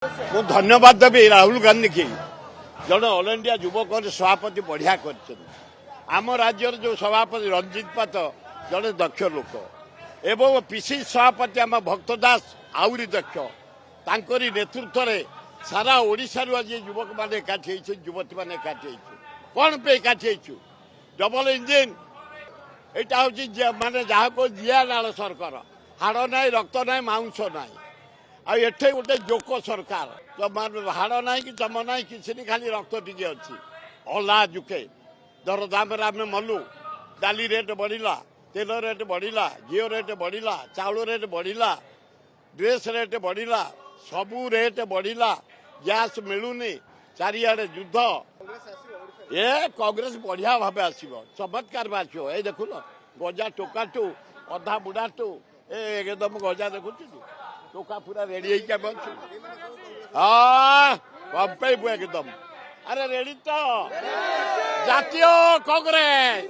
ମୁଁ ଧନ୍ୟବାଦ ଦେବି ରାହୁଲ ଗାନ୍ଧୀ କି ଜଣେ ଅଲ ଇଣ୍ଡିଆ ଯୁବ କଂଗ୍ରେସ ସଭାପତି ବଢିଆ କରିଛନ୍ତି। ଆମ ରାଜ୍ୟର ଯୋଉ ସଭାପତି ରଞ୍ଜିତ ପାତ ଜଣେ ଦକ୍ଷ ଲୋକ ଏବଂ ପିସିସି ସଭାପତି ଆମ ଭକ୍ତ ଦାସ ଆହୁରି ଦକ୍ଷ। ତାଙ୍କରି ନେତୃତ୍ୱରେ ସାରା ଓଡ଼ିଶାରୁ ଆଜି ଯୁବକମାନେ ଏକାଠି ହେଇଛୁ, ଯୁବତୀମାନେ ଏକାଠି ହେଇଛୁ। କ'ଣ ପାଇଁ ଏକାଠି ହେଇଛୁ? ଡବଲ ଇଞ୍ଜିନ୍ ଏଇଟା ହେଉଛି ମାନେ ଯାହାକୁ ଜିଆ ନାଳ ସରକାର, ହାଡ଼ ନାହିଁ, ରକ୍ତ ନାହିଁ, ମାଉଁସ ନାହିଁ। ଆଉ ଏଠି ଗୋଟେ ଜୋକ ସରକାର, ହାଡ଼ ନାହିଁ କି ଚମ ନାହିଁ, କିଛି ନାହିଁ, ଖାଲି ରକ୍ତ ଟିକେ ଅଛି। ଅଲା ଯୁକେ ଦରଦାମରେ ଆମେ ମଲୁ। ଡାଲି ରେଟ୍ ବଢ଼ିଲା, ତେଲ ରେଟ୍ ବଢ଼ିଲା, ଘିଅ ରେଟ୍ ବଢ଼ିଲା, ଚାଉଳ ରେଟ୍ ବଢ଼ିଲା, ଡ୍ରେସ୍ ରେଟ୍ ବଢ଼ିଲା, ସବୁ ରେଟ୍ ବଢ଼ିଲା। ଗ୍ୟାସ୍ ମିଳୁନି, ଚାରିଆଡ଼େ ଯୁଦ୍ଧ। ଏ କଂଗ୍ରେସ ବଢ଼ିଆ ଭାବେ ଆସିବ, ଚମତ୍କାର ଆସିବ। ଏଇ ଦେଖୁନ ଗଜା ଟୋକାଠୁ ଅଧା ବୁଢ଼ାଠୁ ଏକଦମ ଗଜା ଦେଖୁଛୁ, ଟୋକା ପୁରା ରେଡି ହେଇକି ଆମେ ଅଛୁ। ହଁ ଏକଦମ ଆରେ ରେଡି ତ ଜାତୀୟ କଂଗ୍ରେସ।